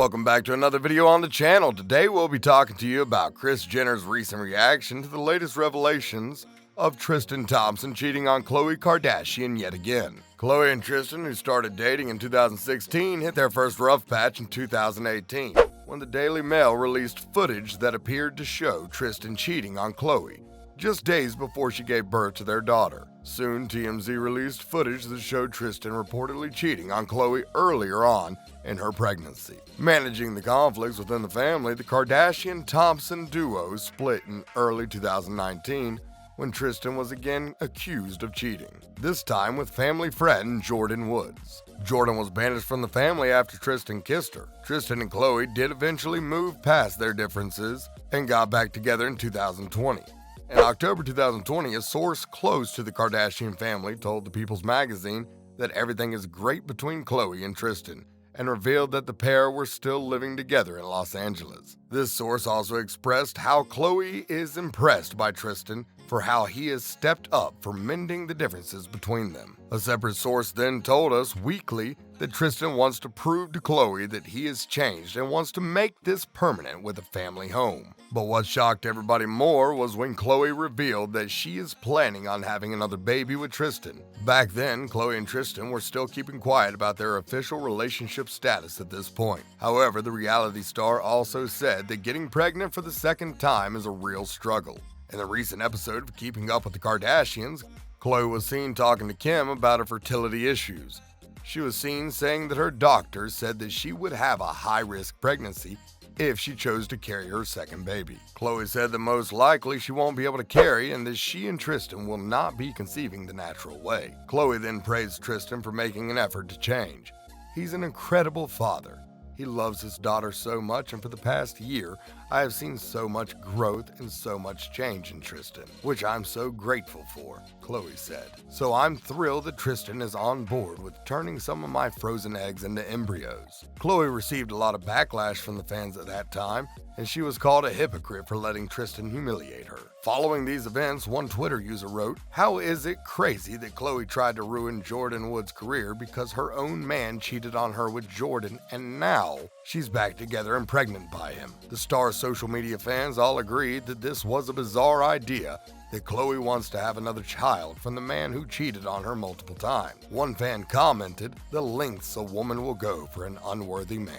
Welcome back to another video on the channel. Today we'll be talking to you about Kris Jenner's recent reaction to the latest revelations of Tristan Thompson cheating on Khloe Kardashian yet again. Khloe and Tristan, who started dating in 2016, hit their first rough patch in 2018, when the Daily Mail released footage that appeared to show Tristan cheating on Khloe, just days before she gave birth to their daughter. Soon, TMZ released footage that showed Tristan reportedly cheating on Khloe earlier on in her pregnancy. Managing the conflicts within the family, the Kardashian-Thompson duo split in early 2019 when Tristan was again accused of cheating, this time with family friend Jordyn Woods. Jordyn was banished from the family after Tristan kissed her. Tristan and Khloe did eventually move past their differences and got back together in 2020. In October 2020, a source close to the Kardashian family told the People's Magazine that everything is great between Khloe and Tristan, and revealed that the pair were still living together in Los Angeles. This source also expressed how Khloe is impressed by Tristan for how he has stepped up for mending the differences between them. A separate source then told us weekly that Tristan wants to prove to Khloe that he has changed and wants to make this permanent with a family home. But what shocked everybody more was when Khloe revealed that she is planning on having another baby with Tristan. Back then, Khloe and Tristan were still keeping quiet about their official relationship status at this point. However, the reality star also said that getting pregnant for the second time is a real struggle. In the recent episode of Keeping Up with the Kardashians, Khloe was seen talking to Kim about her fertility issues. She was seen saying that her doctor said that she would have a high-risk pregnancy if she chose to carry her second baby. Khloe said that most likely she won't be able to carry and that she and Tristan will not be conceiving the natural way. Khloe then praised Tristan for making an effort to change. He's an incredible father. He loves his daughter so much, and for the past year, I have seen so much growth and so much change in Tristan, which I'm so grateful for, Khloe said. So I'm thrilled that Tristan is on board with turning some of my frozen eggs into embryos. Khloe received a lot of backlash from the fans at that time, and she was called a hypocrite for letting Tristan humiliate her. Following these events, one Twitter user wrote, "How is it crazy that Khloe tried to ruin Jordyn Woods' career because her own man cheated on her with Jordyn, and now she's back together and pregnant by him?" The star's social media fans all agreed that this was a bizarre idea, that Khloe wants to have another child from the man who cheated on her multiple times. One fan commented, "The lengths a woman will go for an unworthy man."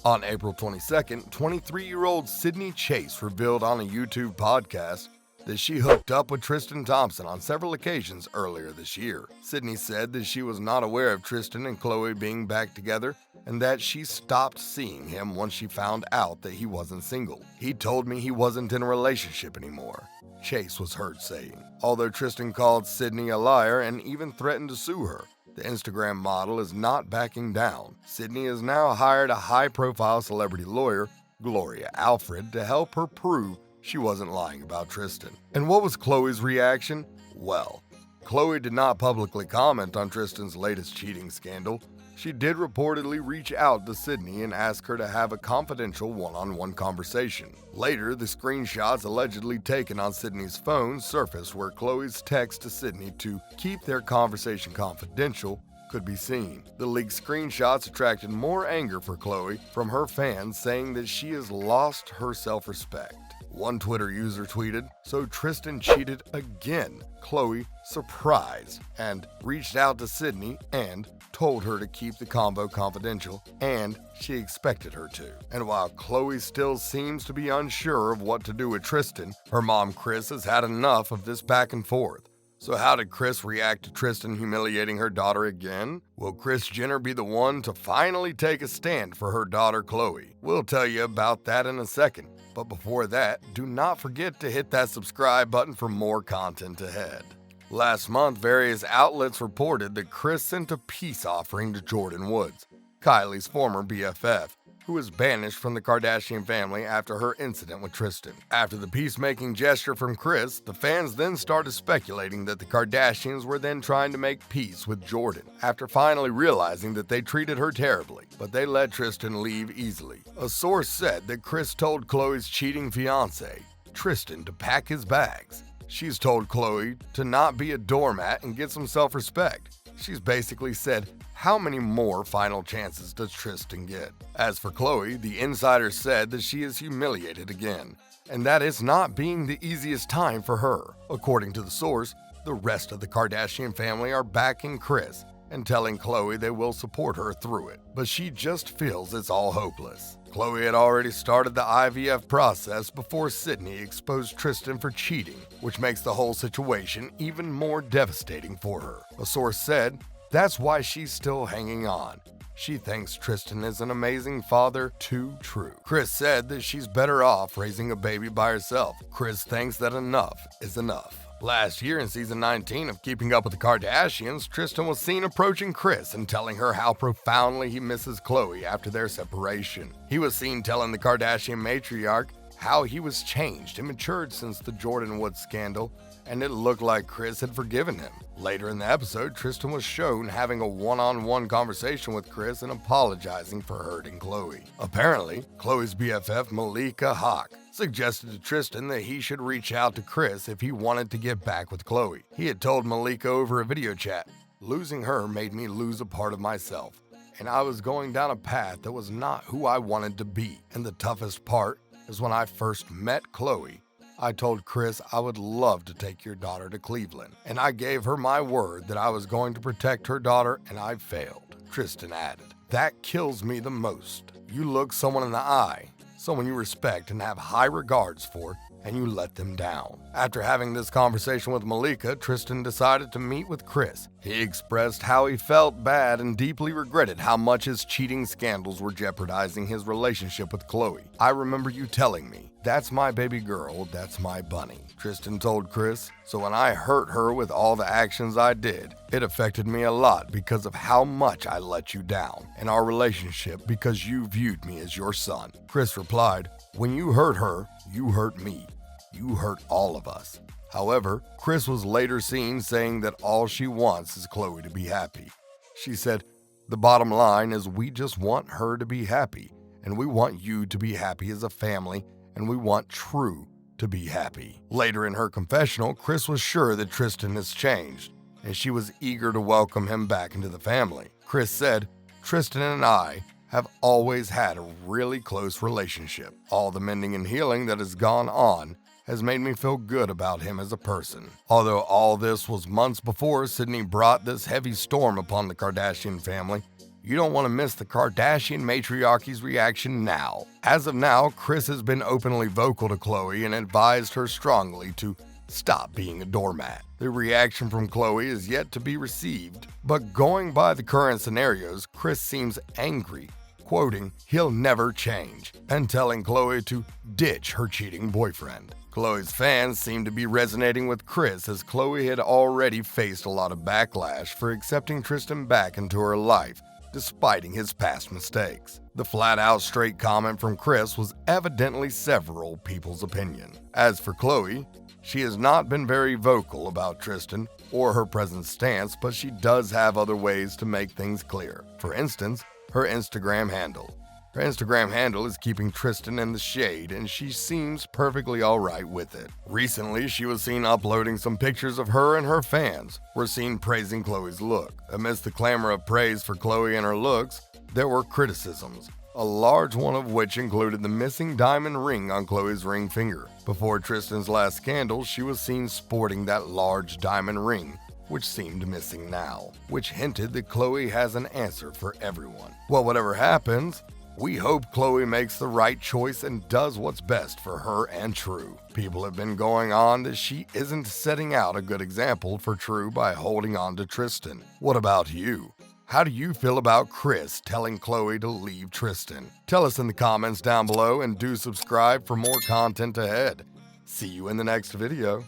On April 22nd, 23-year-old Sydney Chase revealed on a YouTube podcast that she hooked up with Tristan Thompson on several occasions earlier this year. Sydney said that she was not aware of Tristan and Khloe being back together and that she stopped seeing him once she found out that he wasn't single. "He told me he wasn't in a relationship anymore," Chase was heard saying. Although Tristan called Sydney a liar and even threatened to sue her, the Instagram model is not backing down. Sydney has now hired a high-profile celebrity lawyer, Gloria Alfred, to help her prove she wasn't lying about Tristan. And what was Khloe's reaction? Well, Khloe did not publicly comment on Tristan's latest cheating scandal. She did reportedly reach out to Sydney and ask her to have a confidential one-on-one conversation. Later, the screenshots allegedly taken on Sydney's phone surfaced where Khloe's text to Sydney to keep their conversation confidential could be seen. The leaked screenshots attracted more anger for Khloe from her fans, saying that she has lost her self-respect. One Twitter user tweeted, "So Tristan cheated again. Khloe surprised," and reached out to Sydney and told her to keep the convo confidential, and she expected her to. And while Khloe still seems to be unsure of what to do with Tristan, her mom Kris has had enough of this back and forth. So how did Kris react to Tristan humiliating her daughter again? Will Kris Jenner be the one to finally take a stand for her daughter Khloe? We'll tell you about that in a second. But before that, do not forget to hit that subscribe button for more content ahead. Last month, various outlets reported that Kris sent a peace offering to Jordyn Woods, Kylie's former BFF, who was banished from the Kardashian family after her incident with Tristan. After the peacemaking gesture from Kris, the fans then started speculating that the Kardashians were then trying to make peace with Jordyn, after finally realizing that they treated her terribly, but they let Tristan leave easily. A source said that Kris told Khloe's cheating fiancé, Tristan, to pack his bags. She's told Khloe to not be a doormat and get some self-respect. She's basically said, how many more final chances does Tristan get? As for Khloe, the insider said that she is humiliated again, and that it's not being the easiest time for her. According to the source, the rest of the Kardashian family are backing Kris and telling Khloe they will support her through it, but she just feels it's all hopeless. Khloe had already started the IVF process before Sydney exposed Tristan for cheating, which makes the whole situation even more devastating for her. A source said that's why she's still hanging on. She thinks Tristan is an amazing father, too true. Kris said that she's better off raising a baby by herself. Kris thinks that enough is enough. Last year in season 19 of Keeping Up with the Kardashians, Tristan was seen approaching Kris and telling her how profoundly he misses Khloe after their separation. He was seen telling the Kardashian matriarch how he was changed and matured since the Jordyn Woods scandal, and it looked like Kris had forgiven him. Later in the episode, Tristan was shown having a one-on-one conversation with Kris and apologizing for hurting Khloe. Apparently, Khloe's BFF Malika Hawk suggested to Tristan that he should reach out to Kris if he wanted to get back with Khloe. He had told Malika over a video chat, "Losing her made me lose a part of myself, and I was going down a path that was not who I wanted to be. And the toughest part is when I first met Khloe, I told Kris I would love to take your daughter to Cleveland, and I gave her my word that I was going to protect her daughter, and I failed." Tristan added, "That kills me the most. You look someone in the eye, someone you respect and have high regards for, and you let them down." After having this conversation with Malika, Tristan decided to meet with Kris. He expressed how he felt bad and deeply regretted how much his cheating scandals were jeopardizing his relationship with Khloe. "I remember you telling me, that's my baby girl, that's my bunny," Tristan told Kris. "So when I hurt her with all the actions I did, it affected me a lot because of how much I let you down in our relationship because you viewed me as your son." Kris replied, "When you hurt her, you hurt me. You hurt all of us." However, Kris was later seen saying that all she wants is Khloe to be happy. She said, "The bottom line is we just want her to be happy, and we want you to be happy as a family, and we want True to be happy." Later in her confessional, Kris was sure that Tristan has changed, and she was eager to welcome him back into the family. Kris said, "Tristan and I have always had a really close relationship. All the mending and healing that has gone on has made me feel good about him as a person." Although all this was months before Sydney brought this heavy storm upon the Kardashian family, you don't want to miss the Kardashian matriarchy's reaction now. As of now, Kris has been openly vocal to Khloe and advised her strongly to stop being a doormat. The reaction from Khloe is yet to be received, but going by the current scenarios, Kris seems angry, quoting, "He'll never change," and telling Khloe to ditch her cheating boyfriend. Khloe's fans seem to be resonating with Kris, as Khloe had already faced a lot of backlash for accepting Tristan back into her life despite his past mistakes. The flat-out straight comment from Kris was evidently several people's opinion. As for Khloe, she has not been very vocal about Tristan or her present stance, but she does have other ways to make things clear. For instance, her Instagram handle. Her Instagram handle is keeping Tristan in the shade, and she seems perfectly alright with it. Recently, she was seen uploading some pictures of her and her fans were seen praising Khloe's look. Amidst the clamor of praise for Khloe and her looks, there were criticisms, a large one of which included the missing diamond ring on Khloe's ring finger. Before Tristan's last scandal, she was seen sporting that large diamond ring, which seemed missing now, which hinted that Khloe has an answer for everyone. Well, whatever happens, we hope Khloe makes the right choice and does what's best for her and True. People have been going on that she isn't setting out a good example for True by holding on to Tristan. What about you? How do you feel about Kris telling Khloe to leave Tristan? Tell us in the comments down below and do subscribe for more content ahead. See you in the next video.